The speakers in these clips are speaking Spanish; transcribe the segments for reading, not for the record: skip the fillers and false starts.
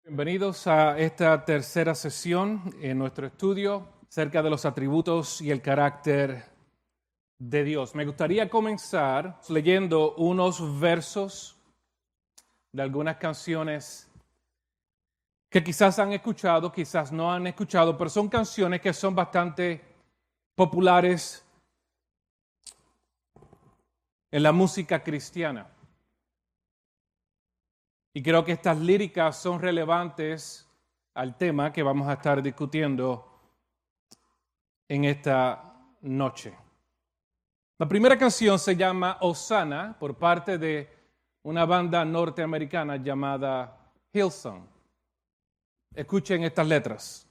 Bienvenidos a esta tercera sesión en nuestro estudio acerca de los atributos y el carácter de Dios. Me gustaría comenzar leyendo unos versos de algunas canciones que quizás han escuchado, quizás no han escuchado, pero son canciones que son bastante populares en la música cristiana. Y creo que estas líricas son relevantes al tema que vamos a estar discutiendo en esta noche. La primera canción se llama Hosanna por parte de una banda norteamericana llamada Hillsong. Escuchen estas letras.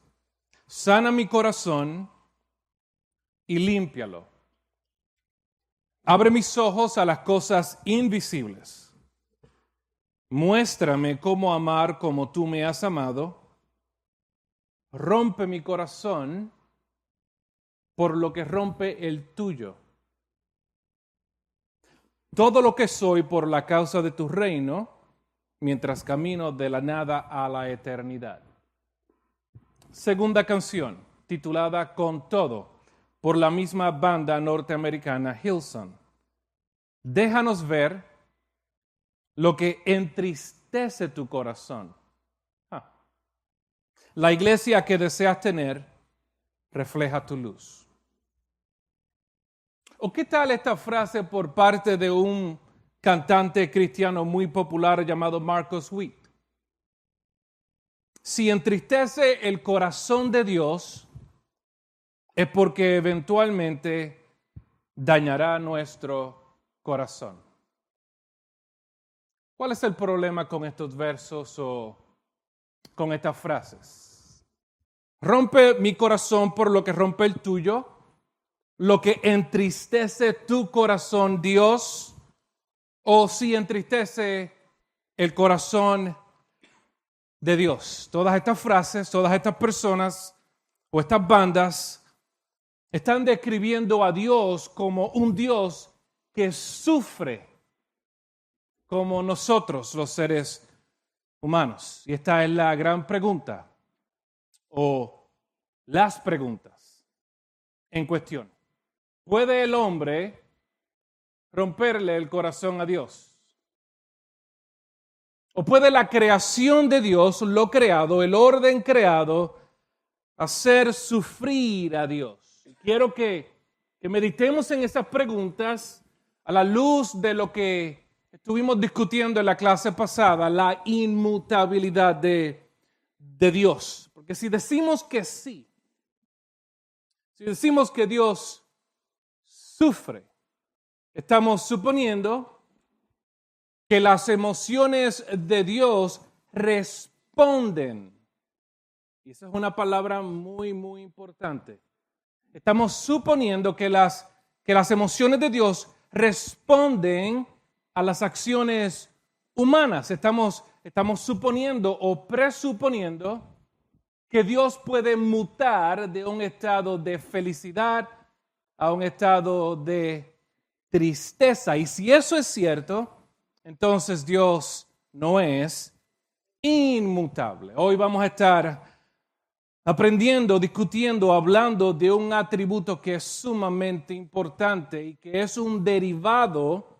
Sana mi corazón y límpialo. Abre mis ojos a las cosas invisibles. Muéstrame cómo amar como tú me has amado. Rompe mi corazón por lo que rompe el tuyo. Todo lo que soy por la causa de tu reino, mientras camino de la nada a la eternidad. Segunda canción, titulada Con Todo, por la misma banda norteamericana Hillsong. Déjanos ver lo que entristece tu corazón. La iglesia que deseas tener refleja tu luz. ¿O qué tal esta frase por parte de un cantante cristiano muy popular llamado Marcus Witt? Si entristece el corazón de Dios, es porque eventualmente dañará nuestro corazón. ¿Cuál es el problema con estos versos o con estas frases? Rompe mi corazón por lo que rompe el tuyo, lo que entristece tu corazón, Dios, o si entristece el corazón de Dios. Todas estas frases, todas estas personas o estas bandas están describiendo a Dios como un Dios que sufre como nosotros, los seres humanos. Y esta es la gran pregunta, o las preguntas en cuestión. ¿Puede el hombre romperle el corazón a Dios? ¿O puede la creación de Dios, lo creado, el orden creado, hacer sufrir a Dios? Quiero que meditemos en esas preguntas a la luz de lo que estuvimos discutiendo en la clase pasada, la inmutabilidad de Dios. Porque si decimos que sí, si decimos que Dios sufre, estamos suponiendo que las emociones de Dios responden. Y esa es una palabra muy, muy importante. Estamos suponiendo que las emociones de Dios responden a las acciones humanas. Estamos suponiendo o presuponiendo que Dios puede mutar de un estado de felicidad a un estado de tristeza. Y si eso es cierto, entonces Dios no es inmutable. Hoy vamos a estar aprendiendo, discutiendo, hablando de un atributo que es sumamente importante y que es un derivado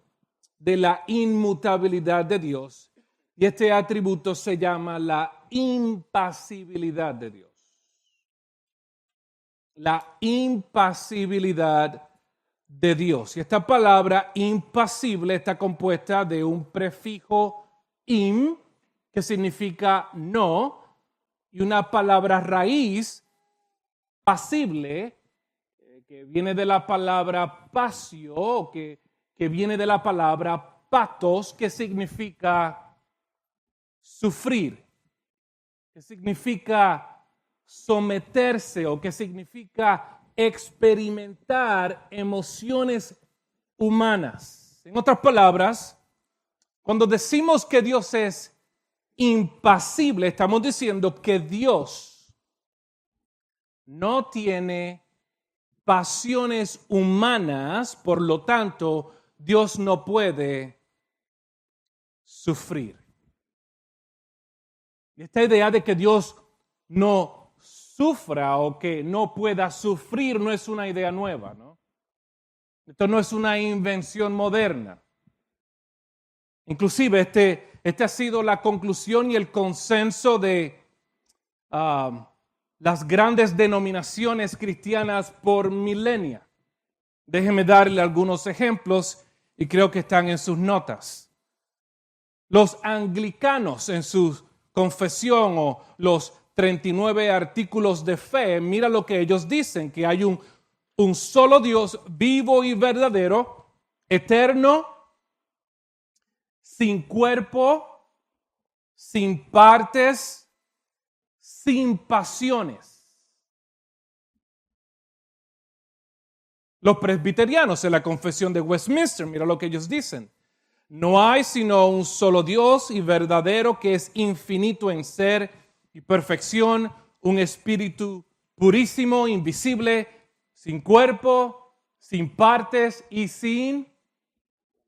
de la inmutabilidad de Dios. Y este atributo se llama la impasibilidad de Dios. La impasibilidad de Dios. Y esta palabra impasible está compuesta de un prefijo im, que significa no, y una palabra raíz, pasible, que viene de la palabra pasio, que viene de la palabra patos, que significa sufrir, que significa someterse o que significa experimentar emociones humanas. En otras palabras, cuando decimos que Dios es impasible, estamos diciendo que Dios no tiene pasiones humanas, por lo tanto, Dios no puede sufrir. Esta idea de que Dios no sufra o que no pueda sufrir no es una idea nueva, ¿no? Esto no es una invención moderna. Inclusive este ha sido la conclusión y el consenso de las grandes denominaciones cristianas por milenia. Déjeme darle algunos ejemplos y creo que están en sus notas. Los anglicanos en su confesión o los 39 artículos de fe, mira lo que ellos dicen, que hay un solo Dios vivo y verdadero, eterno, sin cuerpo, sin partes, sin pasiones. Los presbiterianos en la confesión de Westminster, mira lo que ellos dicen. No hay sino un solo Dios y verdadero que es infinito en ser y perfección, un espíritu purísimo, invisible, sin cuerpo, sin partes y sin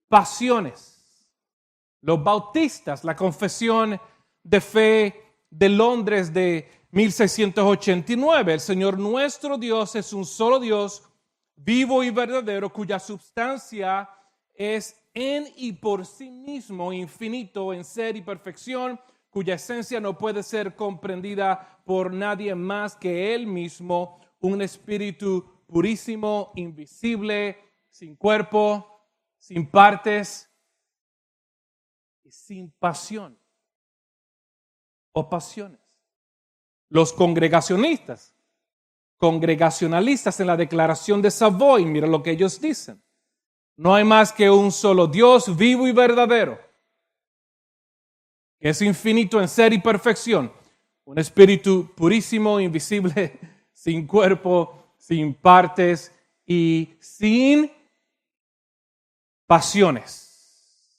pasiones. Los bautistas, la confesión de fe de Londres de 1689, el Señor nuestro Dios es un solo Dios, vivo y verdadero, cuya substancia es en y por sí mismo infinito en ser y perfección, cuya esencia no puede ser comprendida por nadie más que Él mismo, un espíritu purísimo, invisible, sin cuerpo, sin partes y sin pasión o pasiones. Los congregacionalistas en la Declaración de Savoy, mira lo que ellos dicen. No hay más que un solo Dios vivo y verdadero, que es infinito en ser y perfección, un espíritu purísimo, invisible, sin cuerpo, sin partes y sin pasiones.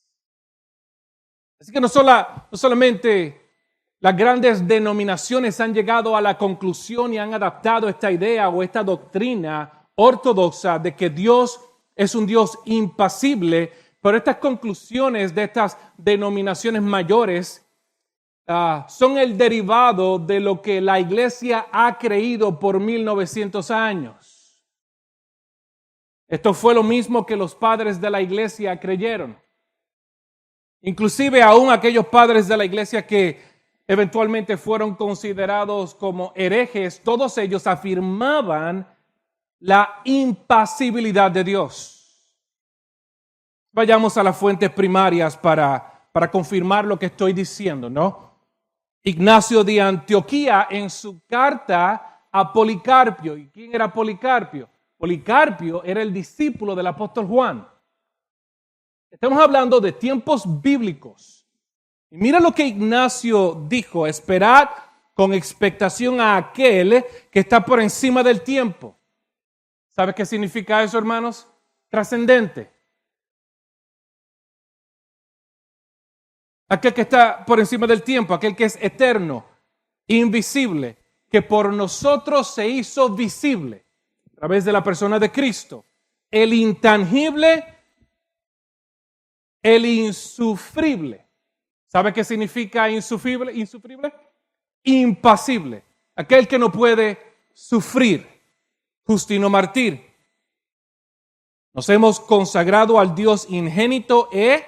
Así que no solamente las grandes denominaciones han llegado a la conclusión y han adaptado esta idea o esta doctrina ortodoxa de que Dios es un Dios impasible, pero estas conclusiones de estas denominaciones mayores son el derivado de lo que la iglesia ha creído por 1900 años. Esto fue lo mismo que los padres de la iglesia creyeron. Inclusive aún aquellos padres de la iglesia que eventualmente fueron considerados como herejes, todos ellos afirmaban la impasibilidad de Dios. Vayamos a las fuentes primarias para confirmar lo que estoy diciendo, ¿no? Ignacio de Antioquía en su carta a Policarpio. ¿Y quién era Policarpio? Policarpio era el discípulo del apóstol Juan. Estamos hablando de tiempos bíblicos. Y mira lo que Ignacio dijo: esperad con expectación a aquel que está por encima del tiempo. ¿Sabe qué significa eso, hermanos? Trascendente. Aquel que está por encima del tiempo, aquel que es eterno, invisible, que por nosotros se hizo visible a través de la persona de Cristo. El intangible, el insufrible. ¿Sabe qué significa insufrible? Impasible. Aquel que no puede sufrir. Justino Martir. Nos hemos consagrado al Dios ingénito e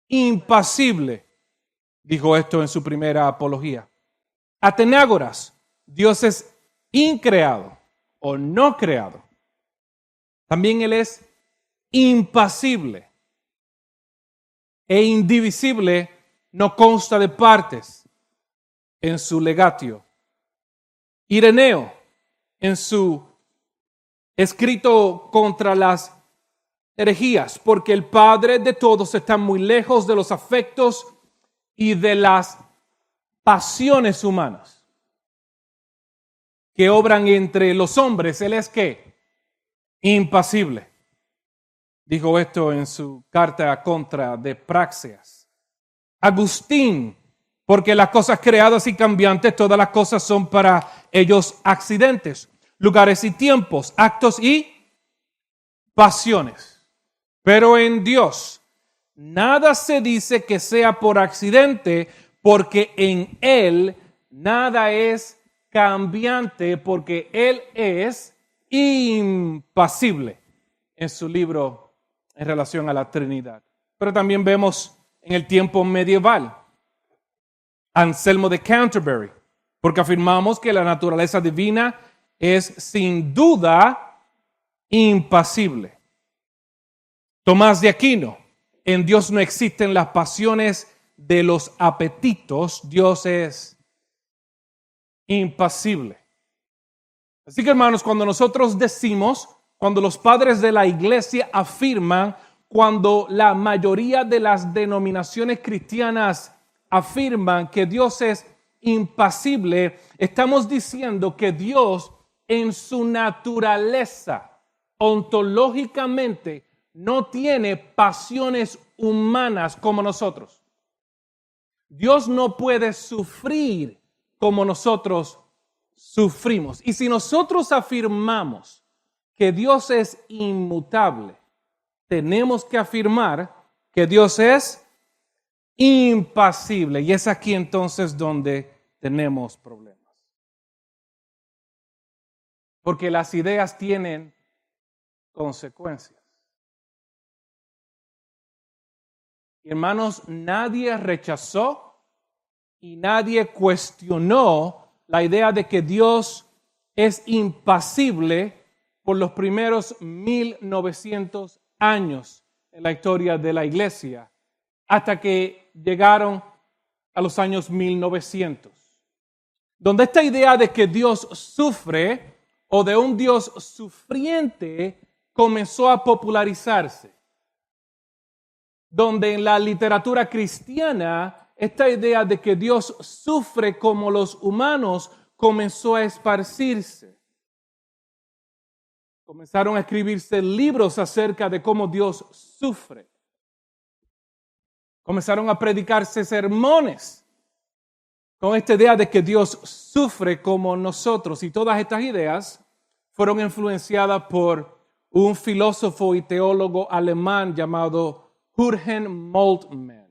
impasible. Dijo esto en su primera apología. Atenágoras. Dios es increado o no creado. También Él es impasible e indivisible, no consta de partes en su legatio. Ireneo, en su escrito contra las herejías, porque el Padre de todos está muy lejos de los afectos y de las pasiones humanas que obran entre los hombres. Él es ¿qué? Impasible. Dijo esto en su carta contra de Praxeas. Agustín, porque las cosas creadas y cambiantes, todas las cosas son para ellos accidentes, lugares y tiempos, actos y pasiones. Pero en Dios nada se dice que sea por accidente, porque en Él nada es cambiante, porque Él es impasible, en su libro en relación a la Trinidad. Pero también vemos en el tiempo medieval, Anselmo de Canterbury, porque afirmamos que la naturaleza divina es sin duda impasible. Tomás de Aquino, en Dios no existen las pasiones de los apetitos, Dios es impasible. Así que hermanos, cuando nosotros decimos, cuando los padres de la iglesia afirman, cuando la mayoría de las denominaciones cristianas afirman que Dios es impasible, estamos diciendo que Dios en su naturaleza, ontológicamente, no tiene pasiones humanas como nosotros. Dios no puede sufrir como nosotros sufrimos. Y si nosotros afirmamos que Dios es inmutable, tenemos que afirmar que Dios es impasible. Y es aquí entonces donde tenemos problemas. Porque las ideas tienen consecuencias. Hermanos, nadie rechazó y nadie cuestionó la idea de que Dios es impasible por los primeros 1900 años en la historia de la iglesia, hasta que llegaron a los años 1900, donde esta idea de que Dios sufre o de un Dios sufriente comenzó a popularizarse, donde en la literatura cristiana esta idea de que Dios sufre como los humanos comenzó a esparcirse. Comenzaron a escribirse libros acerca de cómo Dios sufre. Comenzaron a predicarse sermones con esta idea de que Dios sufre como nosotros. Y todas estas ideas fueron influenciadas por un filósofo y teólogo alemán llamado Jürgen Moltmann.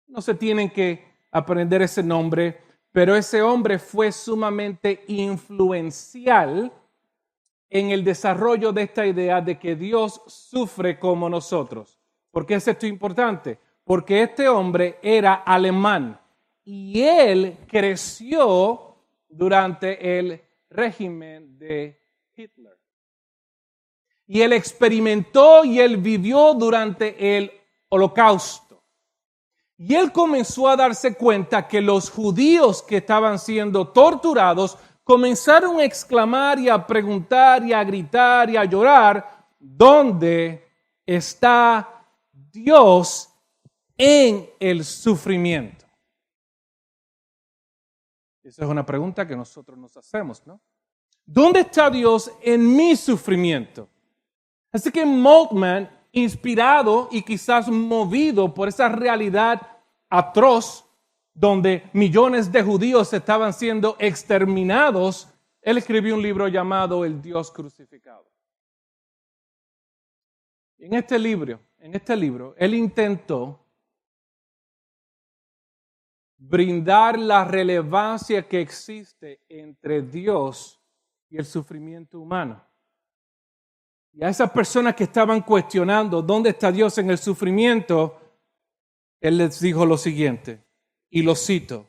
No se tienen que aprender ese nombre, pero ese hombre fue sumamente influencial en el desarrollo de esta idea de que Dios sufre como nosotros. ¿Por qué es esto importante? Porque este hombre era alemán y él creció durante el régimen de Hitler. Y él experimentó y él vivió durante el Holocausto. Y él comenzó a darse cuenta que los judíos que estaban siendo torturados comenzaron a exclamar y a preguntar y a gritar y a llorar, ¿dónde está Dios en el sufrimiento? Esa es una pregunta que nosotros nos hacemos, ¿no? ¿Dónde está Dios en mi sufrimiento? Así que Moltmann, inspirado y quizás movido por esa realidad atroz donde millones de judíos estaban siendo exterminados, él escribió un libro llamado El Dios Crucificado. En este libro, él intentó brindar la relevancia que existe entre Dios y el sufrimiento humano. Y a esas personas que estaban cuestionando dónde está Dios en el sufrimiento, él les dijo lo siguiente, y lo cito: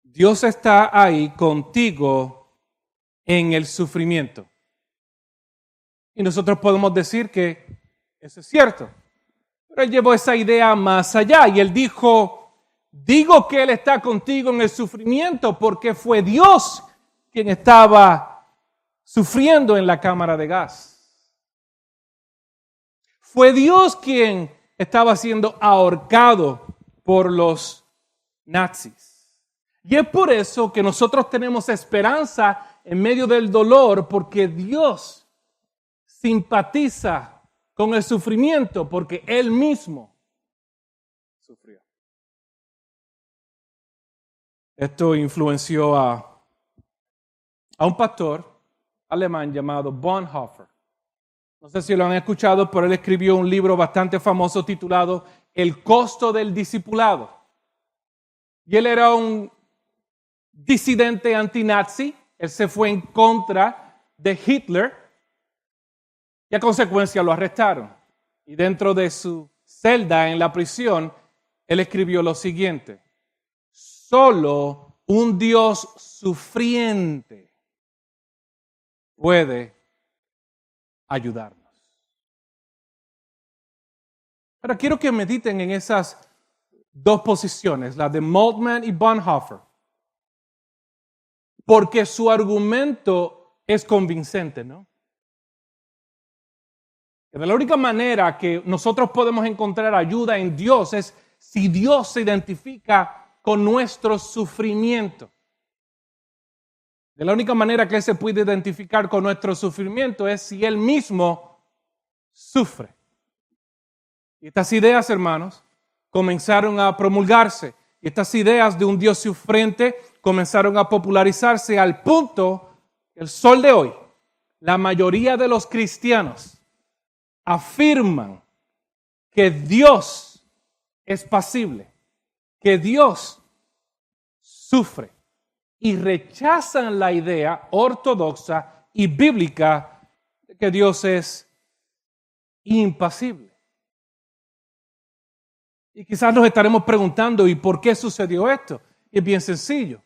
Dios está ahí contigo en el sufrimiento. Y nosotros podemos decir que eso es cierto. Pero él llevó esa idea más allá y él dijo, digo que Él está contigo en el sufrimiento porque fue Dios quien estaba sufriendo en la cámara de gas. Fue Dios quien estaba siendo ahorcado por los nazis. Y es por eso que nosotros tenemos esperanza en medio del dolor, porque Dios simpatiza con el sufrimiento, porque Él mismo sufrió. Esto influenció a un pastor alemán llamado Bonhoeffer. No sé si lo han escuchado, pero él escribió un libro bastante famoso titulado El costo del discipulado. y él era un disidente antinazi. Él se fue en contra de Hitler y a consecuencia lo arrestaron. Y dentro de su celda en la prisión, él escribió lo siguiente: solo un Dios sufriente puede ayudarnos. Ahora quiero que mediten en esas dos posiciones, la de Moltmann y Bonhoeffer, porque su argumento es convincente, ¿no? De la única manera que nosotros podemos encontrar ayuda en Dios es si Dios se identifica con nuestro sufrimiento. De la única manera que Él se puede identificar con nuestro sufrimiento es si Él mismo sufre. Y estas ideas, hermanos, comenzaron a promulgarse. Y estas ideas de un Dios sufriente comenzaron a popularizarse al punto que el sol de hoy, la mayoría de los cristianos afirman que Dios es pasible, que Dios sufre y rechazan la idea ortodoxa y bíblica de que Dios es impasible. Y quizás nos estaremos preguntando, ¿y por qué sucedió esto? Y es bien sencillo.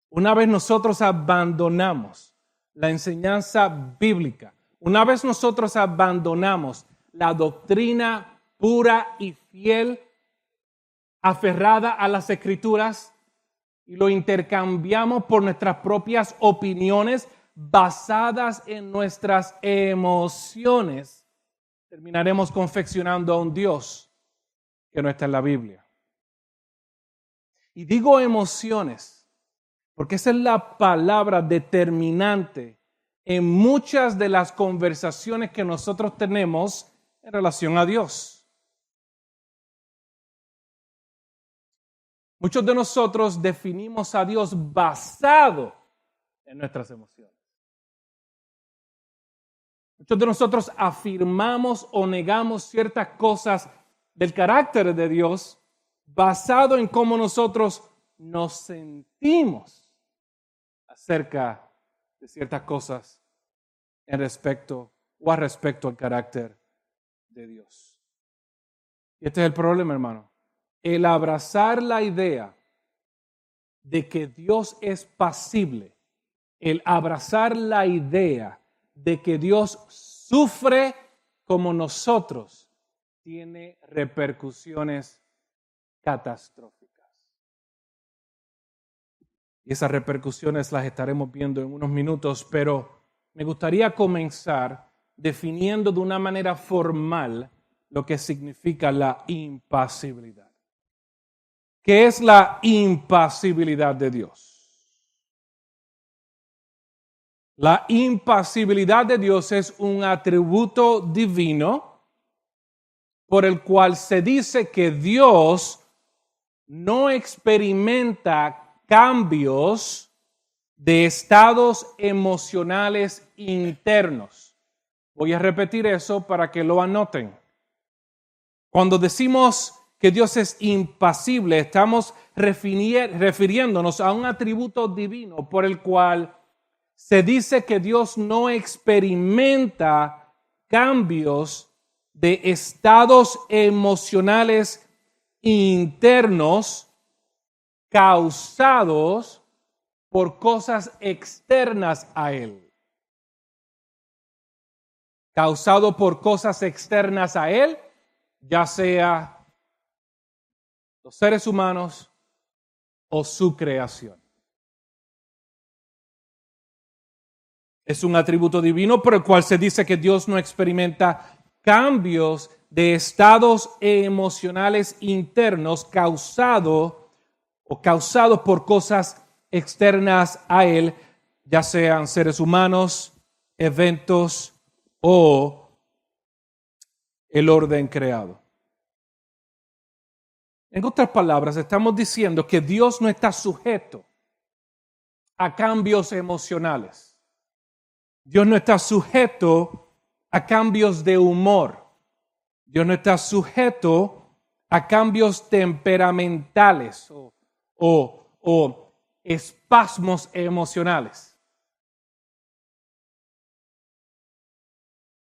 Una vez nosotros abandonamos la enseñanza bíblica, una vez nosotros abandonamos la doctrina pura y fiel, aferrada a las Escrituras, y lo intercambiamos por nuestras propias opiniones basadas en nuestras emociones, terminaremos confeccionando a un Dios que no está en la Biblia. Y digo emociones porque esa es la palabra determinante en muchas de las conversaciones que nosotros tenemos en relación a Dios. Muchos de nosotros definimos a Dios basado en nuestras emociones. Muchos de nosotros afirmamos o negamos ciertas cosas del carácter de Dios basado en cómo nosotros nos sentimos acerca de ciertas cosas en respecto o a respecto al carácter de Dios. Y este es el problema, hermano. El abrazar la idea de que Dios es pasible, el abrazar la idea de que Dios sufre como nosotros, tiene repercusiones catastróficas. Y esas repercusiones las estaremos viendo en unos minutos, pero me gustaría comenzar definiendo de una manera formal lo que significa la impasibilidad. ¿Qué es la impasibilidad de Dios? La impasibilidad de Dios es un atributo divino por el cual se dice que Dios no experimenta cambios de estados emocionales internos. Voy a repetir eso para que lo anoten. Cuando decimos que Dios es impasible, estamos refiriéndonos a un atributo divino por el cual se dice que Dios no experimenta cambios de estados emocionales internos causados por cosas externas a Él. Causado por cosas externas a Él, ya sea los seres humanos o su creación. Es un atributo divino por el cual se dice que Dios no experimenta cambios de estados emocionales internos causados por cosas externas a Él, ya sean seres humanos, eventos o el orden creado. En otras palabras, estamos diciendo que Dios no está sujeto a cambios emocionales. Dios no está sujeto a cambios de humor. Dios no está sujeto a cambios temperamentales o o espasmos emocionales.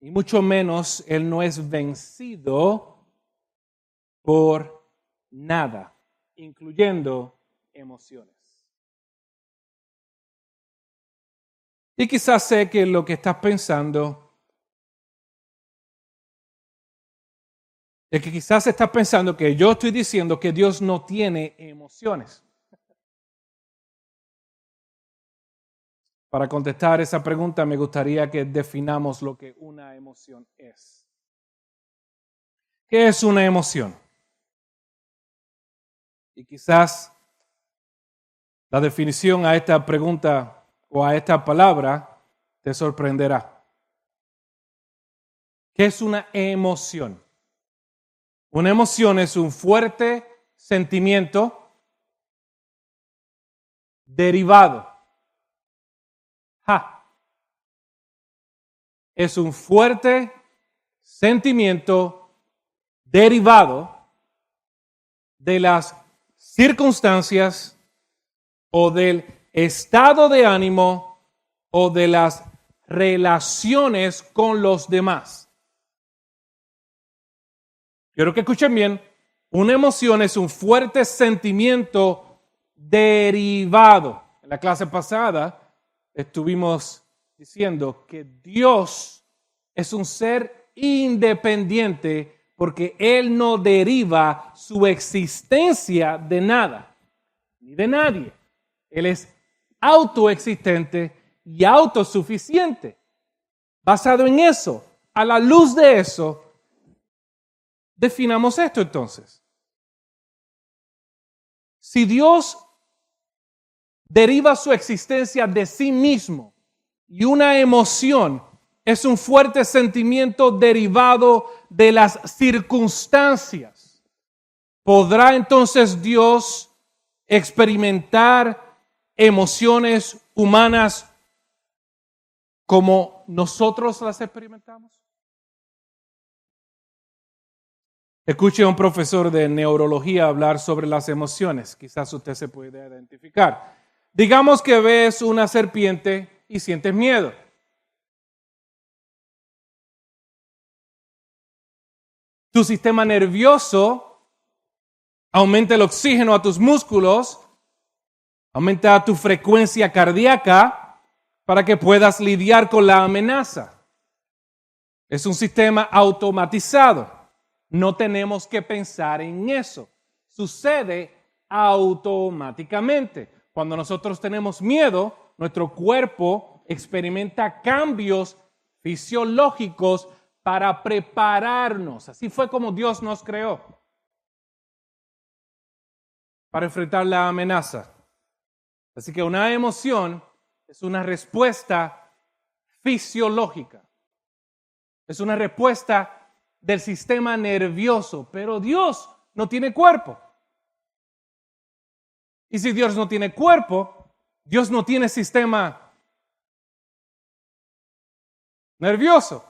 Y mucho menos Él no es vencido por nada, incluyendo emociones. Y quizás sé que lo que estás pensando es que quizás estás pensando que yo estoy diciendo que Dios no tiene emociones. Para contestar esa pregunta me gustaría que definamos lo que una emoción es. ¿Qué es una emoción? Y quizás la definición a esta pregunta o a esta palabra te sorprenderá. ¿Qué es una emoción? Una emoción es un fuerte sentimiento derivado. Es un fuerte sentimiento derivado de las circunstancias o del estado de ánimo o de las relaciones con los demás. Quiero que escuchen bien. Una emoción es un fuerte sentimiento derivado. En la clase pasada estuvimos diciendo que Dios es un ser independiente porque Él no deriva su existencia de nada, ni de nadie. Él es autoexistente y autosuficiente. Basado en eso, a la luz de eso, definamos esto entonces. Si Dios deriva su existencia de sí mismo y una emoción es un fuerte sentimiento derivado de las circunstancias, ¿podrá entonces Dios experimentar emociones humanas como nosotros las experimentamos? Escuche a un profesor de neurología hablar sobre las emociones. Quizás usted se puede identificar. Digamos que ves una serpiente y sientes miedo. Tu sistema nervioso aumenta el oxígeno a tus músculos, aumenta tu frecuencia cardíaca para que puedas lidiar con la amenaza. Es un sistema automatizado. No tenemos que pensar en eso. Sucede automáticamente. Cuando nosotros tenemos miedo, nuestro cuerpo experimenta cambios fisiológicos para prepararnos. Así fue como Dios nos creó. Para enfrentar la amenaza. Así que una emoción es una respuesta fisiológica. Es una respuesta del sistema nervioso, pero Dios no tiene cuerpo. Y si Dios no tiene cuerpo, Dios no tiene sistema nervioso.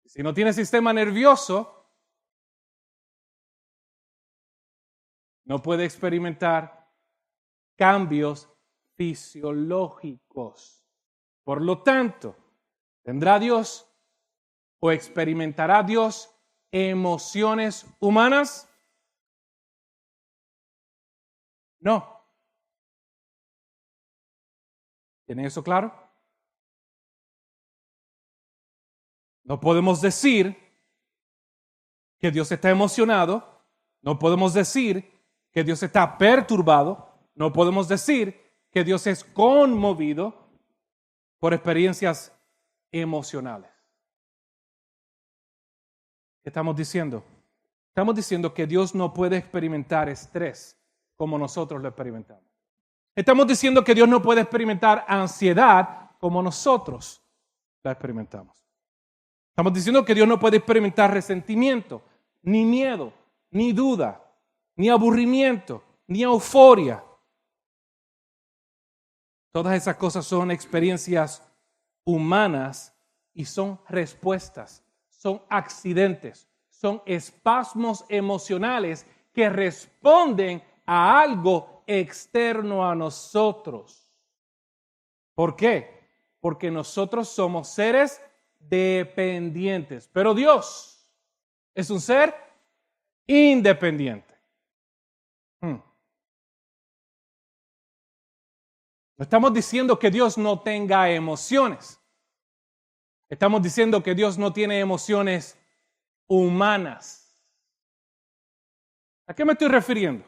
Si no tiene sistema nervioso, no puede experimentar cambios fisiológicos. Por lo tanto, ¿tendrá Dios o experimentará Dios emociones humanas? No. ¿Tienen eso claro? No podemos decir que Dios está emocionado, no podemos decir que Dios está perturbado, no podemos decir que Dios es conmovido por experiencias emocionales. ¿Qué estamos diciendo? Estamos diciendo que Dios no puede experimentar estrés como nosotros lo experimentamos. Estamos diciendo que Dios no puede experimentar ansiedad como nosotros la experimentamos. Estamos diciendo que Dios no puede experimentar resentimiento, ni miedo, ni duda, ni aburrimiento, ni euforia. Todas esas cosas son experiencias humanas y son respuestas, son accidentes, son espasmos emocionales que responden a algo externo a nosotros. ¿Por qué? Porque nosotros somos seres dependientes, pero Dios es un ser independiente. No estamos diciendo que Dios no tenga emociones. Estamos diciendo que Dios no tiene emociones humanas. ¿A qué me estoy refiriendo?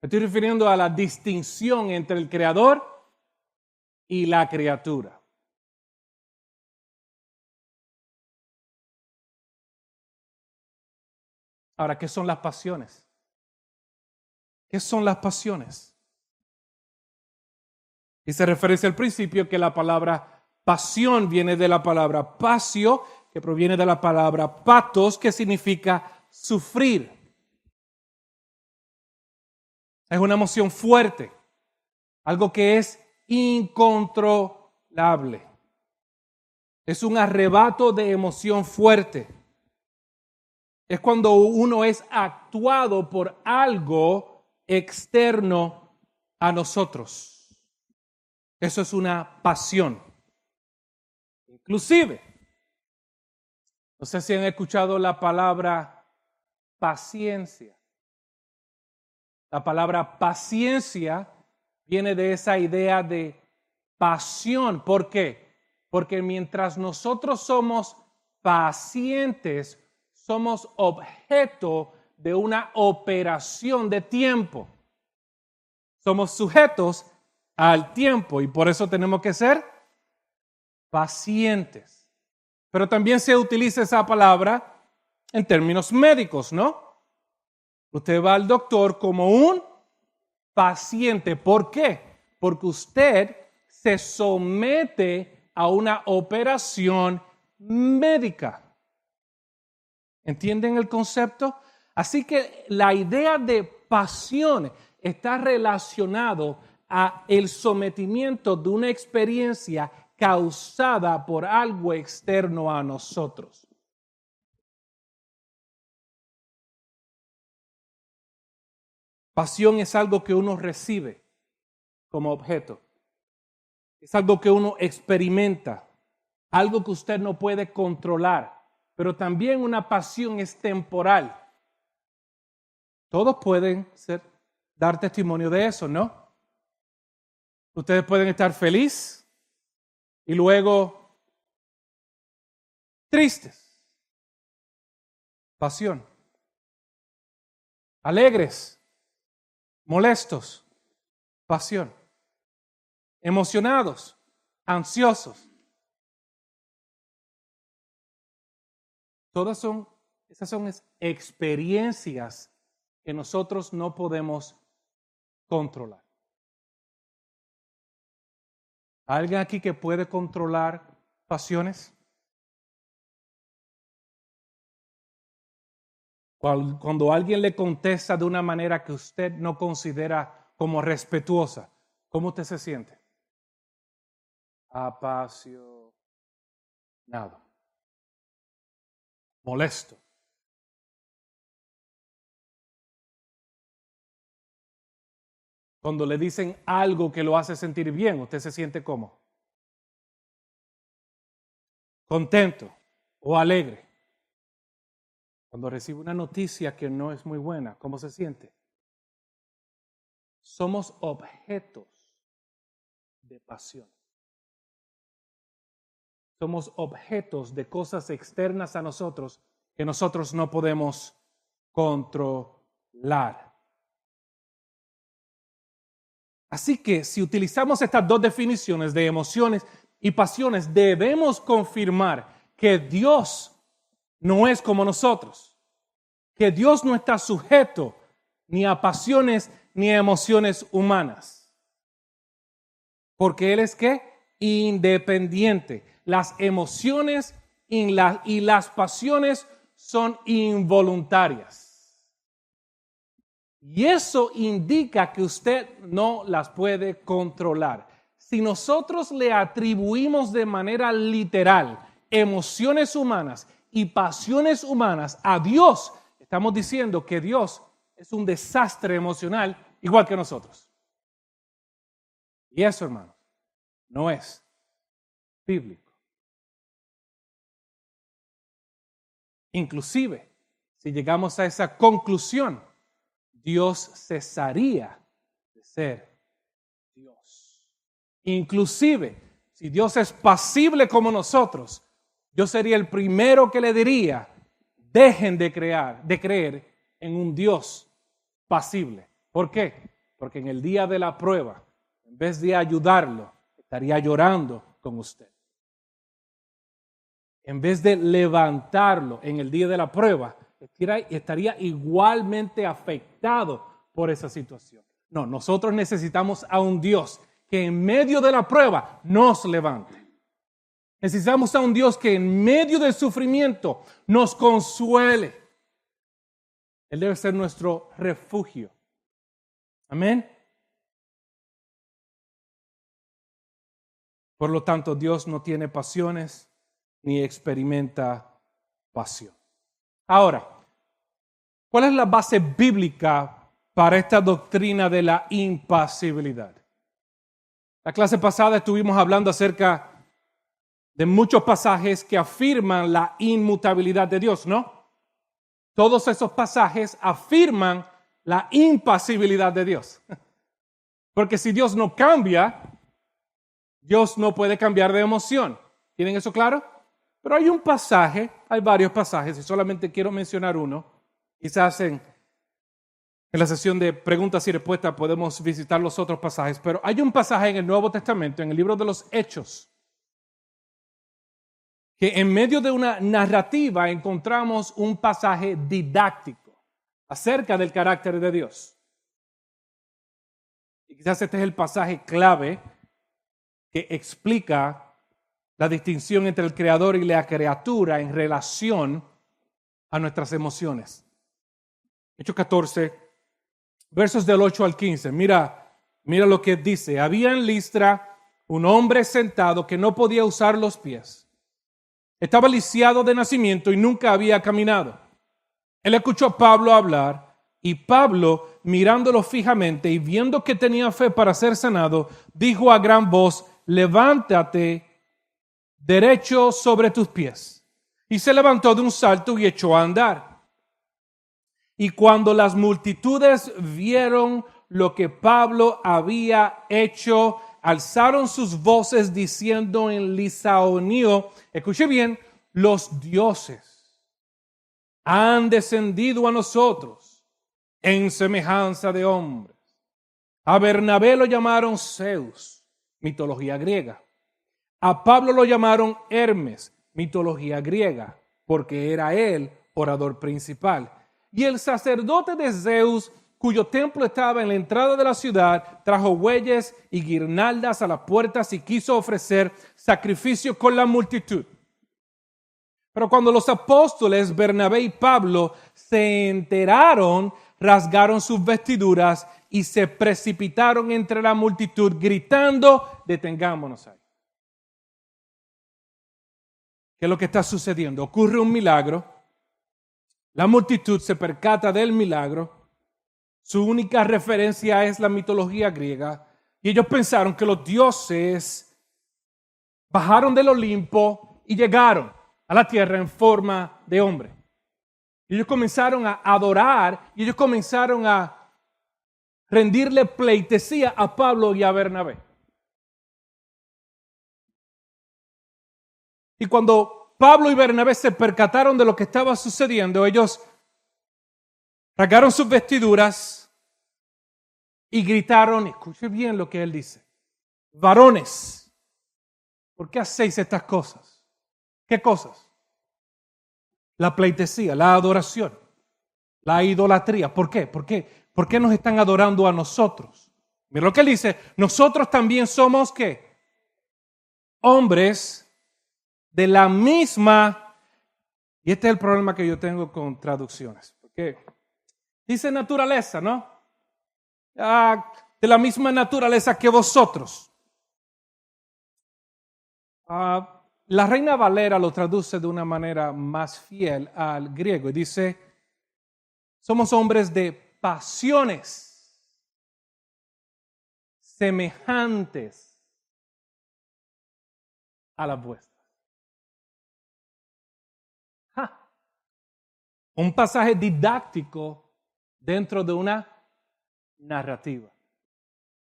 Me estoy refiriendo a la distinción entre el creador y la criatura. Ahora, ¿qué son las pasiones? ¿Qué son las pasiones? Hice referencia al principio que la palabra pasión viene de la palabra pasio, que proviene de la palabra patos, que significa sufrir. Es una emoción fuerte, algo que es incontrolable. Es un arrebato de emoción fuerte. Es cuando uno es actuado por algo externo a nosotros. Eso es una pasión. Inclusive, no sé si han escuchado la palabra paciencia. La palabra paciencia viene de esa idea de pasión. ¿Por qué? Porque mientras nosotros somos pacientes, somos objeto de una operación de tiempo. Somos sujetos al tiempo y por eso tenemos que ser pacientes. Pero también se utiliza esa palabra en términos médicos, ¿no? Usted va al doctor como un paciente. ¿Por qué? Porque usted se somete a una operación médica. ¿Entienden el concepto? Así que la idea de pasión está relacionado a el sometimiento de una experiencia causada por algo externo a nosotros. Pasión es algo que uno recibe como objeto. Es algo que uno experimenta, algo que usted no puede controlar. Pero también una pasión es temporal. Todos pueden dar testimonio de eso, ¿no? Ustedes pueden estar felices y luego tristes. Pasión. Alegres, molestos. Pasión. Emocionados, ansiosos. Esas son experiencias que nosotros no podemos controlar. ¿Alguien aquí que puede controlar pasiones? Cuando alguien le contesta de una manera que usted no considera como respetuosa, ¿cómo usted se siente? Apasionado. Molesto. Cuando le dicen algo que lo hace sentir bien, ¿usted se siente cómo? Contento o alegre. Cuando recibe una noticia que no es muy buena, ¿cómo se siente? Somos objetos de pasión. Somos objetos de cosas externas a nosotros que nosotros no podemos controlar. Así que si utilizamos estas dos definiciones de emociones y pasiones, debemos confirmar que Dios no es como nosotros, que Dios no está sujeto ni a pasiones ni a emociones humanas. Porque Él es ¿qué? Independiente. Las emociones y las pasiones son involuntarias. Y eso indica que usted no las puede controlar. Si nosotros le atribuimos de manera literal emociones humanas y pasiones humanas a Dios, estamos diciendo que Dios es un desastre emocional igual que nosotros. Y eso, hermanos, no es bíblico. Inclusive, si llegamos a esa conclusión, Dios cesaría de ser Dios. Inclusive, si Dios es pasible como nosotros, yo sería el primero que le diría, dejen de creer en un Dios pasible. ¿Por qué? Porque en el día de la prueba, en vez de ayudarlo, estaría llorando con usted. En vez de levantarlo en el día de la prueba, estaría igualmente afectado por esa situación. No, nosotros necesitamos a un Dios que en medio de la prueba nos levante. Necesitamos a un Dios que en medio del sufrimiento nos consuele. Él debe ser nuestro refugio. Amén. Por lo tanto, Dios no tiene pasiones ni experimenta pasión. Ahora, ¿cuál es la base bíblica para esta doctrina de la impasibilidad? La clase pasada estuvimos hablando acerca de muchos pasajes que afirman la inmutabilidad de Dios, ¿no? Todos esos pasajes afirman la impasibilidad de Dios. Porque si Dios no cambia, Dios no puede cambiar de emoción. ¿Tienen eso claro? Pero hay un pasaje, hay varios pasajes, y solamente quiero mencionar uno. Quizás en la sesión de preguntas y respuestas podemos visitar los otros pasajes, pero hay un pasaje en el Nuevo Testamento, en el libro de los Hechos, que en medio de una narrativa encontramos un pasaje didáctico acerca del carácter de Dios. Y quizás este es el pasaje clave que explica la distinción entre el creador y la criatura en relación a nuestras emociones. Hechos 14, versos del 8 al 15. Mira lo que dice. Había en Listra un hombre sentado que no podía usar los pies. Estaba lisiado de nacimiento y nunca había caminado. Él escuchó a Pablo hablar y Pablo, mirándolo fijamente y viendo que tenía fe para ser sanado, dijo a gran voz, levántate derecho sobre tus pies. Y se levantó de un salto y echó a andar. Y cuando las multitudes vieron lo que Pablo había hecho, alzaron sus voces diciendo en lisaonio, escuche bien, los dioses han descendido a nosotros en semejanza de hombres. A Bernabé lo llamaron Zeus, mitología griega. A Pablo lo llamaron Hermes, mitología griega, porque era él orador principal. Y el sacerdote de Zeus, cuyo templo estaba en la entrada de la ciudad, trajo bueyes y guirnaldas a las puertas y quiso ofrecer sacrificio con la multitud. Pero cuando los apóstoles Bernabé y Pablo se enteraron, rasgaron sus vestiduras y se precipitaron entre la multitud gritando, detengámonos ahí. ¿Qué es lo que está sucediendo? Ocurre un milagro, la multitud se percata del milagro, su única referencia es la mitología griega y ellos pensaron que los dioses bajaron del Olimpo y llegaron a la tierra en forma de hombre. Ellos comenzaron a adorar y ellos comenzaron a rendirle pleitesía a Pablo y a Bernabé. Y cuando Pablo y Bernabé se percataron de lo que estaba sucediendo, ellos rasgaron sus vestiduras y gritaron, escuche bien lo que él dice, varones, ¿por qué hacéis estas cosas? ¿Qué cosas? La pleitesía, la adoración, la idolatría. ¿Por qué? ¿Por qué nos están adorando a nosotros? Mira lo que él dice, nosotros también somos, ¿qué? Hombres de la misma, y este es el problema que yo tengo con traducciones, porque dice naturaleza, ¿no? De la misma naturaleza que vosotros. La Reina Valera lo traduce de una manera más fiel al griego y dice, somos hombres de pasiones semejantes a las vuestras. Un pasaje didáctico dentro de una narrativa.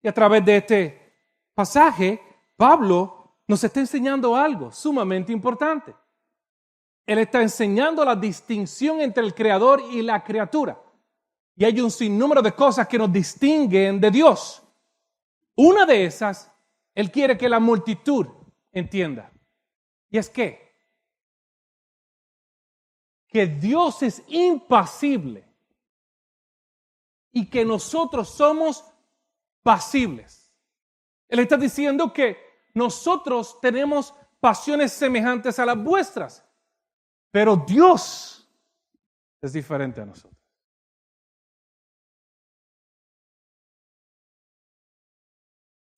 Y a través de este pasaje, Pablo nos está enseñando algo sumamente importante. Él está enseñando la distinción entre el creador y la criatura. Y hay un sinnúmero de cosas que nos distinguen de Dios. Una de esas, Él quiere que la multitud entienda. Y es que Dios es impasible y que nosotros somos pasibles. Él está diciendo que nosotros tenemos pasiones semejantes a las vuestras, pero Dios es diferente a nosotros.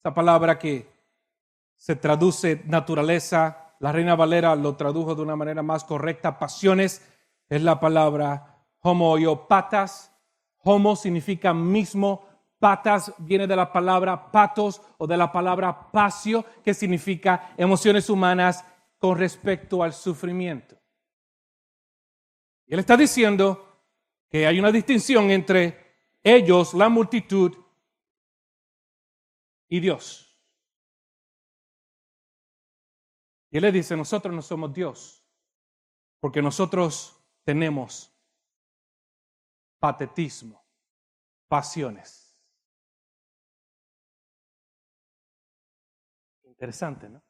Esa palabra que se traduce naturaleza, la Reina Valera lo tradujo de una manera más correcta, pasiones, es la palabra homoiopatas. Homo significa mismo, patas viene de la palabra patos o de la palabra pasio, que significa emociones humanas con respecto al sufrimiento. Y él está diciendo que hay una distinción entre ellos, la multitud, y Dios. Y él le dice, nosotros no somos Dios, porque nosotros tenemos patetismo, pasiones. Interesante, ¿no?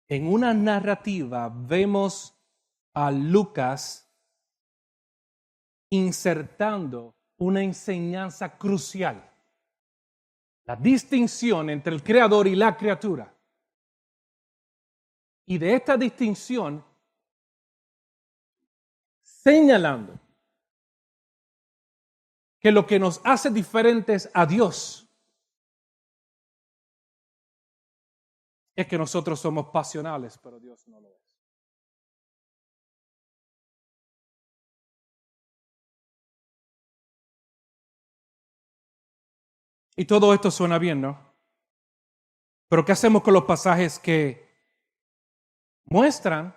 En una narrativa vemos a Lucas insertando una enseñanza crucial. La distinción entre el creador y la criatura. Y de esta distinción, señalando que lo que nos hace diferentes a Dios es que nosotros somos pasionales, pero Dios no lo es. Y todo esto suena bien, ¿no? Pero ¿qué hacemos con los pasajes que muestran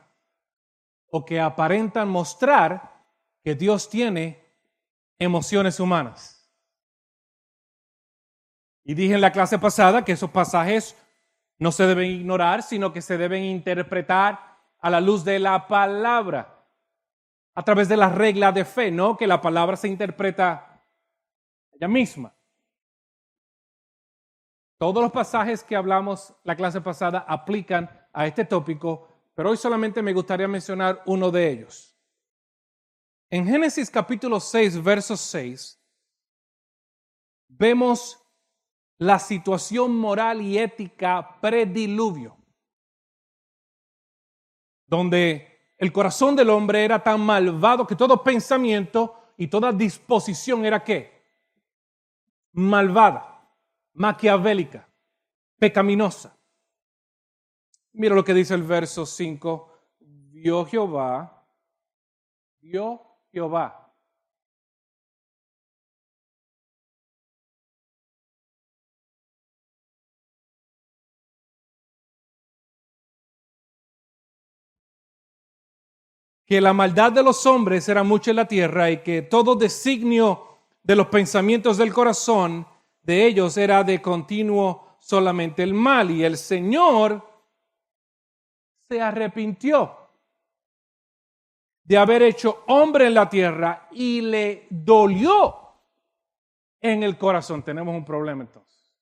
o que aparentan mostrar que Dios tiene emociones humanas? Y dije en la clase pasada que esos pasajes no se deben ignorar, sino que se deben interpretar a la luz de la palabra, a través de la regla de fe, no que la palabra se interpreta ella misma. Todos los pasajes que hablamos la clase pasada aplican a este tópico, pero hoy solamente me gustaría mencionar uno de ellos. En Génesis capítulo 6, verso 6, vemos la situación moral y ética prediluvio, donde el corazón del hombre era tan malvado que todo pensamiento y toda disposición era ¿qué? Malvada, maquiavélica, pecaminosa. Mira lo que dice el verso 5. Vio Jehová. Que la maldad de los hombres era mucha en la tierra y que todo designio de los pensamientos del corazón de ellos era de continuo solamente el mal. Y el Señor se arrepintió de haber hecho hombre en la tierra y le dolió en el corazón. Tenemos un problema entonces.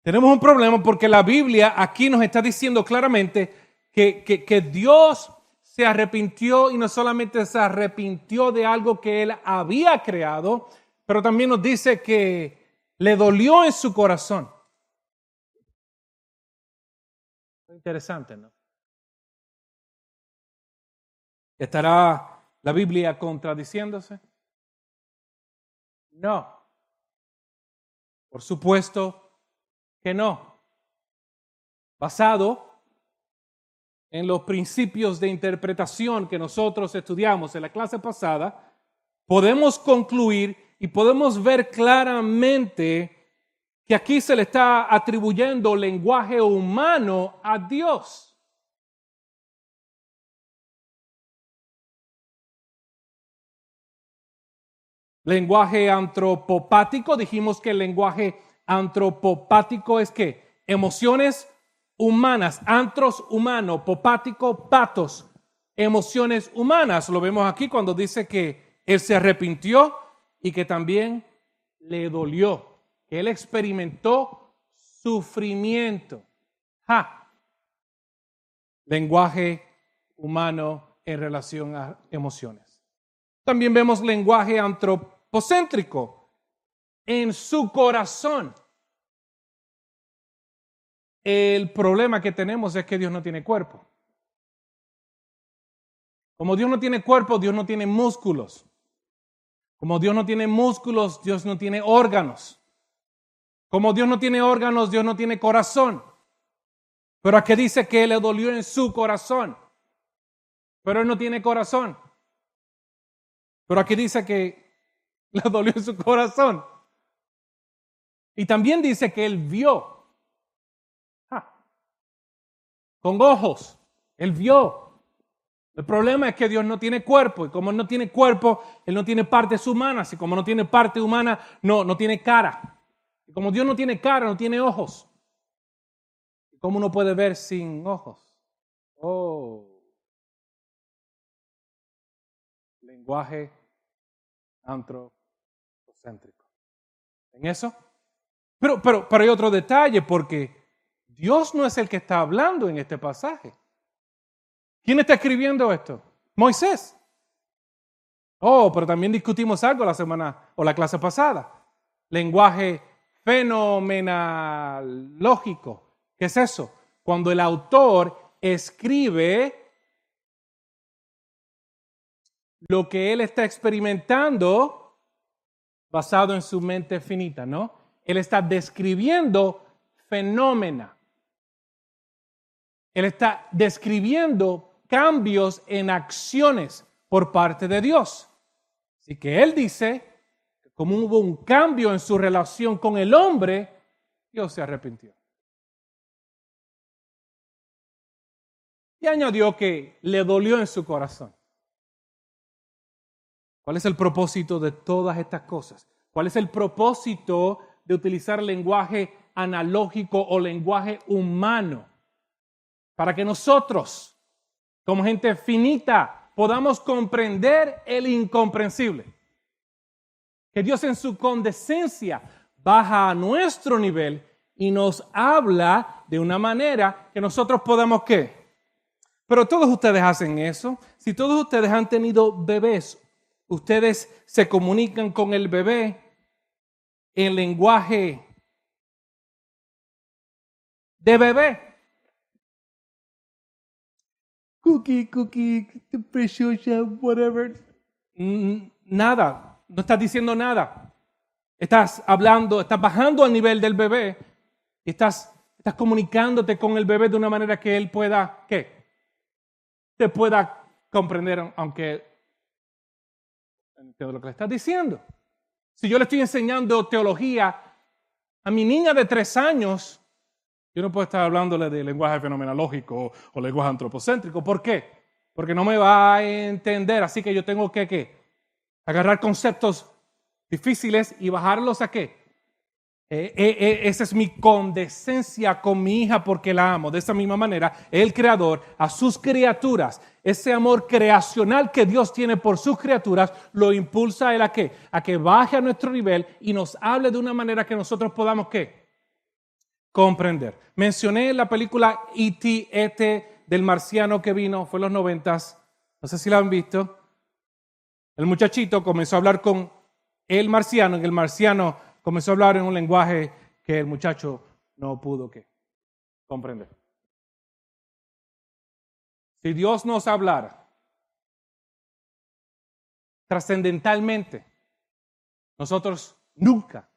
Tenemos un problema porque la Biblia aquí nos está diciendo claramente que Dios se arrepintió y no solamente se arrepintió de algo que Él había creado, pero también nos dice que le dolió en su corazón. Interesante, ¿no? ¿Estará la Biblia contradiciéndose? No. Por supuesto que no. Basado en los principios de interpretación que nosotros estudiamos en la clase pasada, podemos concluir y podemos ver claramente que aquí se le está atribuyendo lenguaje humano a Dios. Lenguaje antropopático, dijimos que el lenguaje antropopático es que emociones humanas, antros humano, popático, patos, emociones humanas. Lo vemos aquí cuando dice que él se arrepintió y que también le dolió, que él experimentó sufrimiento. Lenguaje humano en relación a emociones. También vemos lenguaje antropocéntrico en su corazón. El problema que tenemos es que Dios no tiene cuerpo. Como Dios no tiene cuerpo, Dios no tiene músculos. Como Dios no tiene músculos, Dios no tiene órganos. Como Dios no tiene órganos, Dios no tiene corazón. Pero aquí dice que le dolió en su corazón. Pero él no tiene corazón. Pero aquí dice que le dolió en su corazón. Y también dice que él vio. Con ojos. Él vio. El problema es que Dios no tiene cuerpo. Y como él no tiene cuerpo, él no tiene partes humanas. Y como no tiene parte humana, no tiene cara. Y como Dios no tiene cara, no tiene ojos. ¿Y cómo uno puede ver sin ojos? Lenguaje antropocéntrico. ¿En eso? Pero hay otro detalle, porque Dios no es el que está hablando en este pasaje. ¿Quién está escribiendo esto? Moisés. Pero también discutimos algo la semana o la clase pasada. Lenguaje fenomenológico. ¿Qué es eso? Cuando el autor escribe lo que él está experimentando basado en su mente finita, ¿no? Él está describiendo fenómena. Él está describiendo cambios en acciones por parte de Dios. Así que él dice que como hubo un cambio en su relación con el hombre, Dios se arrepintió. Y añadió que le dolió en su corazón. ¿Cuál es el propósito de todas estas cosas? ¿Cuál es el propósito de utilizar lenguaje analógico o lenguaje humano? Para que nosotros, como gente finita, podamos comprender el incomprensible. Que Dios en su condescencia baja a nuestro nivel y nos habla de una manera que nosotros podamos ¿qué? Pero todos ustedes hacen eso. Si todos ustedes han tenido bebés, ustedes se comunican con el bebé en lenguaje de bebé. Cookie, preciosa, whatever. Nada, no estás diciendo nada. Estás hablando, estás bajando al nivel del bebé. Estás comunicándote con el bebé de una manera que él pueda, ¿qué? Te pueda comprender, aunque entiendo lo que le estás diciendo. Si yo le estoy enseñando teología a mi niña de 3 años, yo no puedo estar hablándole de lenguaje fenomenológico o lenguaje antropocéntrico. ¿Por qué? Porque no me va a entender. Así que yo tengo que agarrar conceptos difíciles y bajarlos a qué. Esa es mi condescencia con mi hija porque la amo. De esa misma manera, el Creador a sus criaturas, ese amor creacional que Dios tiene por sus criaturas, lo impulsa a él a qué? A que baje a nuestro nivel y nos hable de una manera que nosotros podamos ¿qué? Comprender. Mencioné la película E.T. del marciano que vino, fue en los 90s, no sé si la han visto. El muchachito comenzó a hablar con el marciano, y el marciano comenzó a hablar en un lenguaje que el muchacho no pudo ¿qué? Comprender. Si Dios nos hablara trascendentalmente, nosotros nunca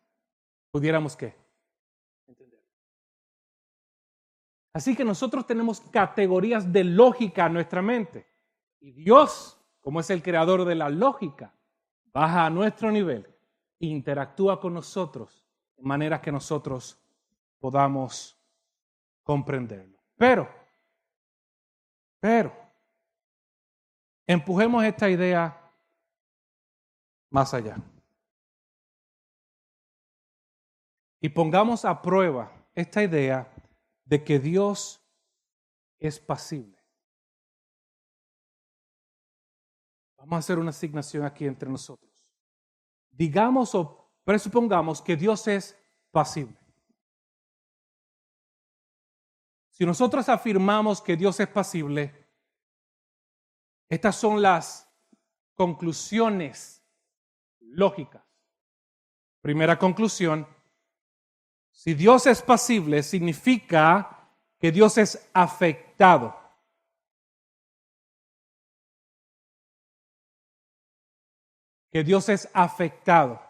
pudiéramos ¿qué? Así que nosotros tenemos categorías de lógica en nuestra mente. Y Dios, como es el creador de la lógica, baja a nuestro nivel e interactúa con nosotros de manera que nosotros podamos comprenderlo. Pero, empujemos esta idea más allá. Y pongamos a prueba esta idea de que Dios es pasible. Vamos a hacer una asignación aquí entre nosotros. Digamos o presupongamos que Dios es pasible. Si nosotros afirmamos que Dios es pasible, estas son las conclusiones lógicas. Primera conclusión: si Dios es pasible, significa que Dios es afectado. Que Dios es afectado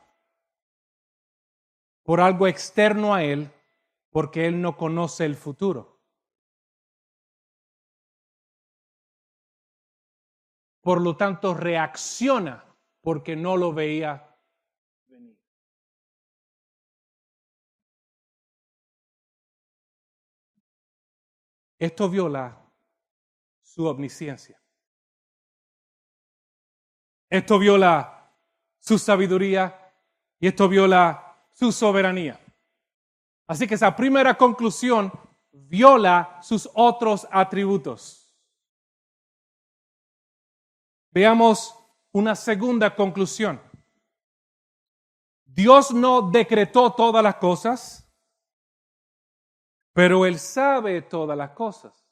por algo externo a Él, porque Él no conoce el futuro. Por lo tanto, reacciona porque no lo veía venir. Esto viola su omnisciencia. Esto viola su sabiduría y esto viola su soberanía. Así que esa primera conclusión viola sus otros atributos. Veamos una segunda conclusión. Dios no decretó todas las cosas, pero Él sabe todas las cosas.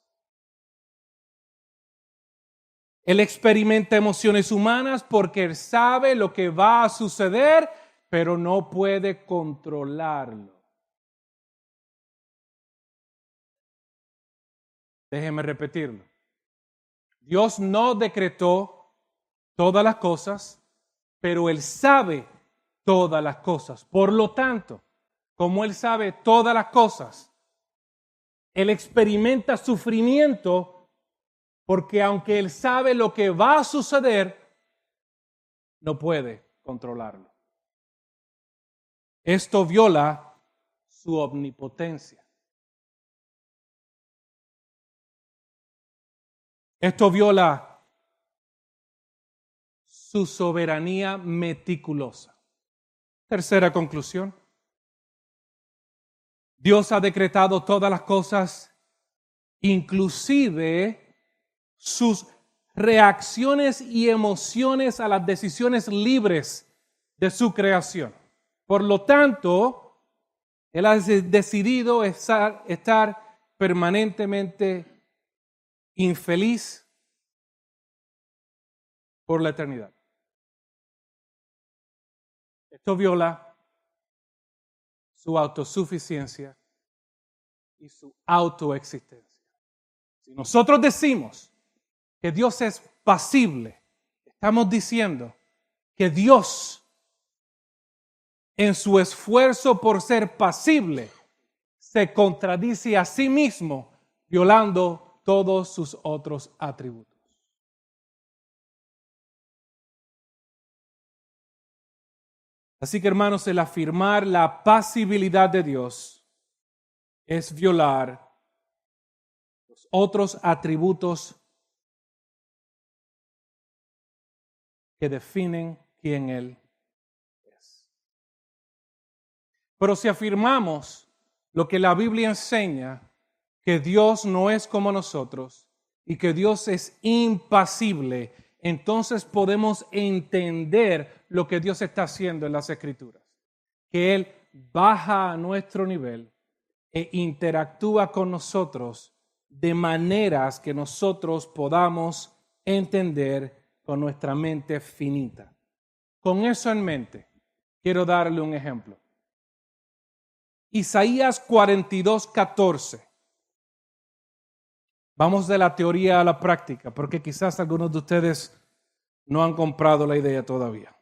Él experimenta emociones humanas porque Él sabe lo que va a suceder, pero no puede controlarlo. Déjeme repetirlo. Dios no decretó todas las cosas, pero Él sabe todas las cosas. Por lo tanto, como Él sabe todas las cosas, Él experimenta sufrimiento porque aunque Él sabe lo que va a suceder, no puede controlarlo. Esto viola su omnipotencia. Esto viola su soberanía meticulosa. Tercera conclusión. Dios ha decretado todas las cosas, inclusive sus reacciones y emociones a las decisiones libres de su creación. Por lo tanto, Él ha decidido estar permanentemente infeliz por la eternidad. Esto viola su autosuficiencia y su autoexistencia. Si nosotros decimos que Dios es pasible, estamos diciendo que Dios, en su esfuerzo por ser pasible, se contradice a sí mismo, violando todos sus otros atributos. Así que, hermanos, el afirmar la pasibilidad de Dios es violar los otros atributos que definen quién Él es. Pero si afirmamos lo que la Biblia enseña, que Dios no es como nosotros y que Dios es impasible, entonces podemos entender lo que Dios está haciendo en las Escrituras. Que Él baja a nuestro nivel e interactúa con nosotros de maneras que nosotros podamos entender con nuestra mente finita. Con eso en mente, quiero darle un ejemplo. Isaías 42:14. Vamos de la teoría a la práctica, porque quizás algunos de ustedes no han comprado la idea todavía.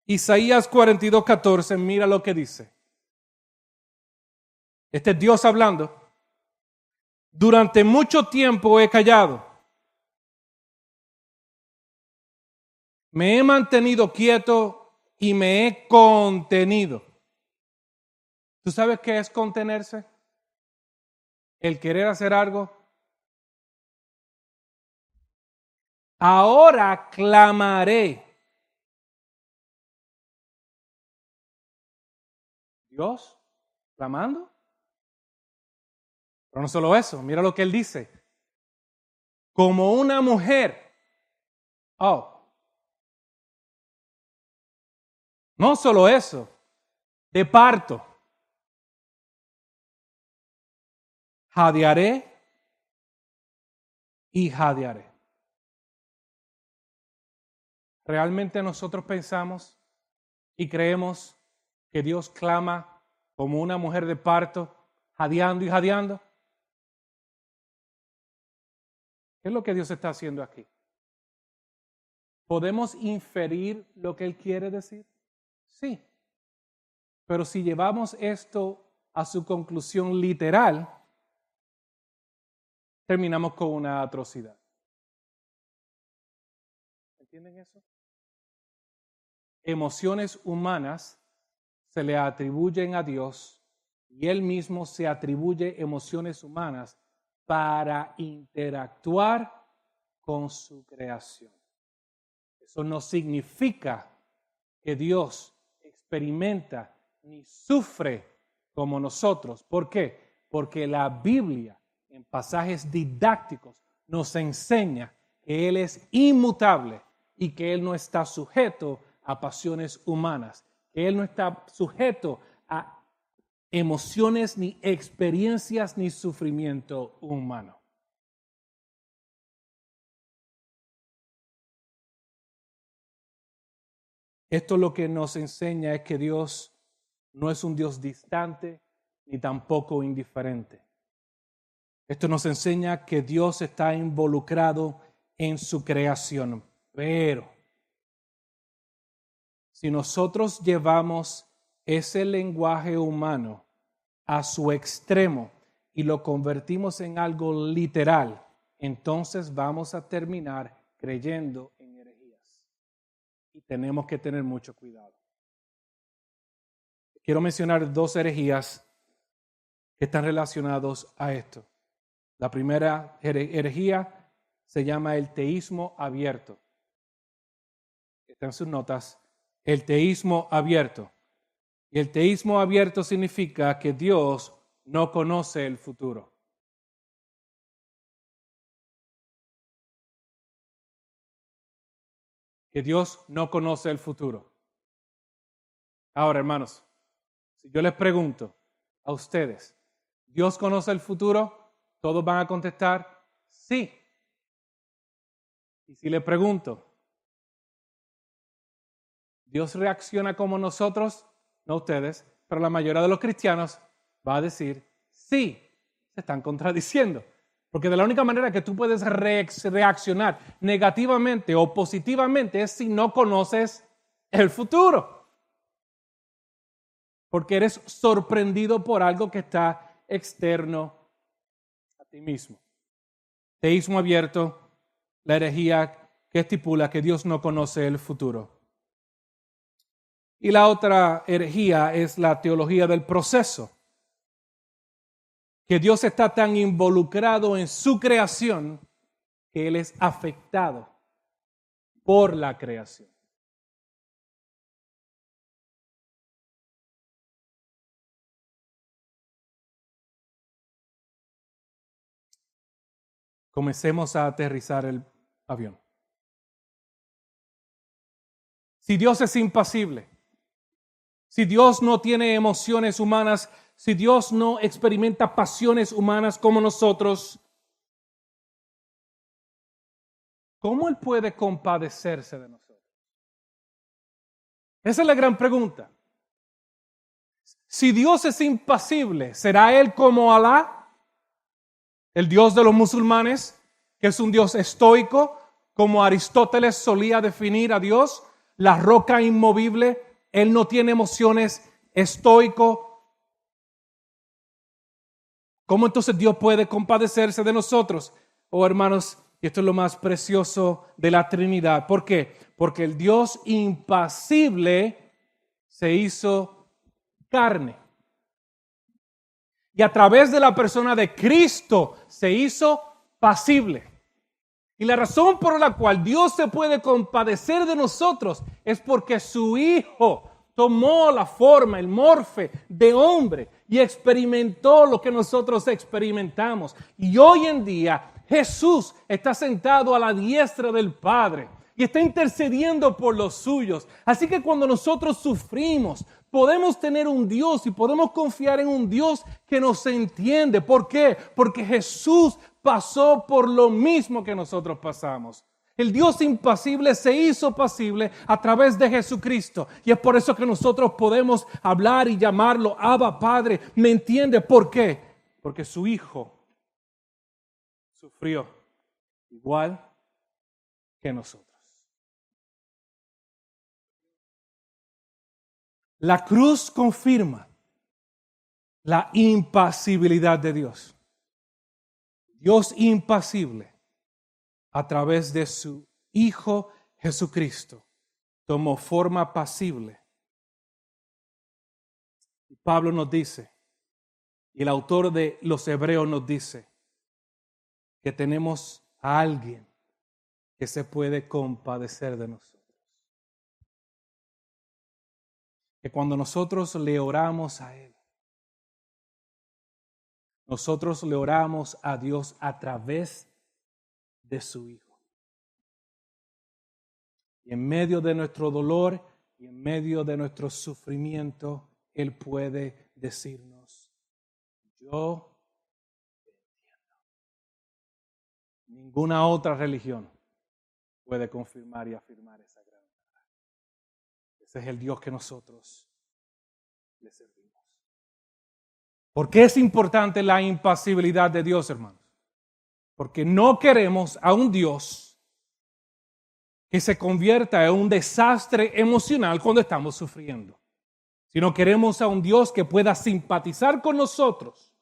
Isaías 42:14, mira lo que dice. Este es Dios hablando. Durante mucho tiempo he callado. Me he mantenido quieto y me he contenido. ¿Tú sabes qué es contenerse? El querer hacer algo. Ahora clamaré. Dios, clamando. Pero no solo eso, mira lo que él dice. Como una mujer. Oh. No solo eso, de parto. Jadearé y jadearé. ¿Realmente nosotros pensamos y creemos que Dios clama como una mujer de parto, jadeando y jadeando? ¿Qué es lo que Dios está haciendo aquí? ¿Podemos inferir lo que Él quiere decir? Sí. Pero si llevamos esto a su conclusión literal, terminamos con una atrocidad. ¿Entienden eso? Emociones humanas se le atribuyen a Dios y Él mismo se atribuye emociones humanas para interactuar con su creación. Eso no significa que Dios experimenta ni sufre como nosotros. ¿Por qué? Porque la Biblia, en pasajes didácticos, nos enseña que Él es inmutable y que Él no está sujeto a pasiones humanas, que Él no está sujeto a emociones, ni experiencias, ni sufrimiento humano. Esto lo que nos enseña es que Dios no es un Dios distante ni tampoco indiferente. Esto nos enseña que Dios está involucrado en su creación. Pero si nosotros llevamos ese lenguaje humano a su extremo y lo convertimos en algo literal, entonces vamos a terminar creyendo en herejías. Y tenemos que tener mucho cuidado. Quiero mencionar dos herejías que están relacionados a esto. La primera herejía se llama el teísmo abierto. Está en sus notas. El teísmo abierto. Y el teísmo abierto significa que Dios no conoce el futuro. Que Dios no conoce el futuro. Ahora, hermanos, si yo les pregunto a ustedes, ¿Dios conoce el futuro? Todos van a contestar, sí. Y si les pregunto, ¿Dios reacciona como nosotros? No ustedes, pero la mayoría de los cristianos va a decir, sí. Se están contradiciendo. Porque de la única manera que tú puedes reaccionar negativamente o positivamente es si no conoces el futuro. Porque eres sorprendido por algo que está externo a ti mismo. Teísmo abierto, la herejía que estipula que Dios no conoce el futuro. Y la otra herejía es la teología del proceso. Que Dios está tan involucrado en su creación que Él es afectado por la creación. Comencemos a aterrizar el avión. Si Dios es impasible, si Dios no tiene emociones humanas, si Dios no experimenta pasiones humanas como nosotros, ¿cómo Él puede compadecerse de nosotros? Esa es la gran pregunta. Si Dios es impasible, ¿será Él como Alá, el Dios de los musulmanes, que es un Dios estoico, como Aristóteles solía definir a Dios, la roca inmovible? Él no tiene emociones, estoico. ¿Cómo entonces Dios puede compadecerse de nosotros? Oh, hermanos, esto es lo más precioso de la Trinidad. ¿Por qué? Porque el Dios impasible se hizo carne. Y a través de la persona de Cristo se hizo pasible. Y la razón por la cual Dios se puede compadecer de nosotros es porque su Hijo tomó la forma, el morfe de hombre y experimentó lo que nosotros experimentamos. Y hoy en día Jesús está sentado a la diestra del Padre y está intercediendo por los suyos. Así que cuando nosotros sufrimos, podemos tener un Dios y podemos confiar en un Dios que nos entiende. ¿Por qué? Porque Jesús pasó por lo mismo que nosotros pasamos. El Dios impasible se hizo pasible a través de Jesucristo. Y es por eso que nosotros podemos hablar y llamarlo Abba Padre. ¿Me entiende? ¿Por qué? Porque su Hijo sufrió igual que nosotros. La cruz confirma la impasibilidad de Dios. Dios impasible, a través de su Hijo Jesucristo, tomó forma pasible. Y Pablo nos dice, y el autor de los Hebreos nos dice, que tenemos a alguien que se puede compadecer de nosotros. Que cuando nosotros le oramos a Él, nosotros le oramos a Dios a través de su Hijo. Y en medio de nuestro dolor y en medio de nuestro sufrimiento, Él puede decirnos, yo te entiendo. Ninguna otra religión puede confirmar y afirmar esa gran verdad. Ese es el Dios que nosotros le servimos. ¿Por qué es importante la impasibilidad de Dios, hermanos? Porque no queremos a un Dios que se convierta en un desastre emocional cuando estamos sufriendo, sino queremos a un Dios que pueda simpatizar con nosotros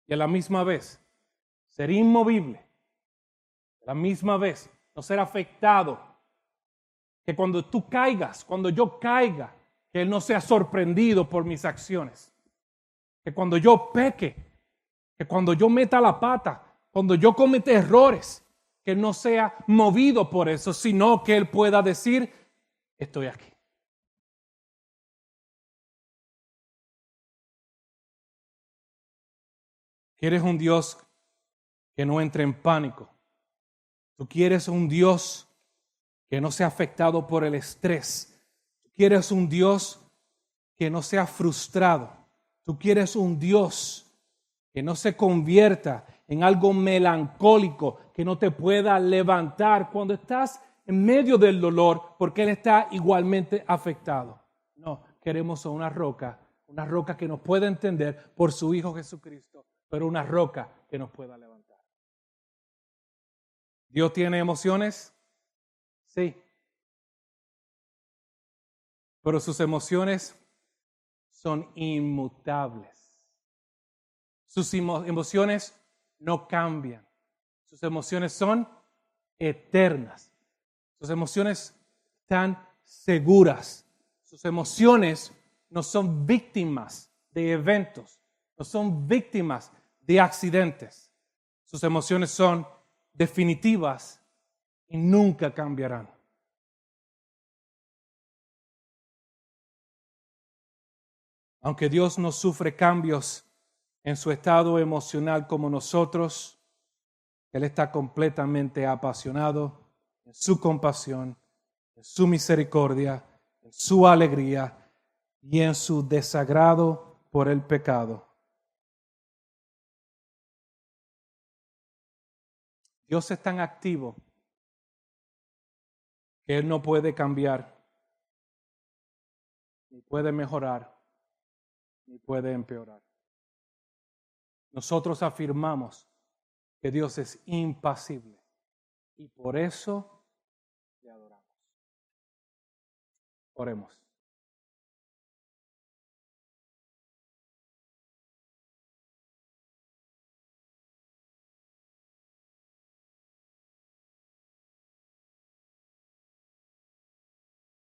y a la misma vez ser inmovible, a la misma vez no ser afectado, que cuando tú caigas, cuando yo caiga, que Él no sea sorprendido por mis acciones, que cuando yo peque, que cuando yo meta la pata, cuando yo cometa errores, que Él no sea movido por eso, sino que Él pueda decir, estoy aquí. ¿Quieres un Dios que no entre en pánico? ¿Tú quieres un Dios que no sea afectado por el estrés? ¿Tú quieres un Dios que no sea frustrado? ¿Tú quieres un Dios que no se convierta en algo melancólico, que no te pueda levantar cuando estás en medio del dolor porque Él está igualmente afectado? No, queremos una roca que nos pueda entender por su Hijo Jesucristo, pero una roca que nos pueda levantar. ¿Dios tiene emociones? Sí. Pero sus emociones son inmutables. Sus emociones no cambian. Sus emociones son eternas. Sus emociones están seguras. Sus emociones no son víctimas de eventos, no son víctimas de accidentes. Sus emociones son definitivas y nunca cambiarán. Aunque Dios no sufre cambios en su estado emocional como nosotros, Él está completamente apasionado en su compasión, en su misericordia, en su alegría y en su desagrado por el pecado. Dios es tan activo que Él no puede cambiar, ni puede mejorar, ni puede empeorar. Nosotros afirmamos que Dios es impasible y por eso le adoramos. Oremos.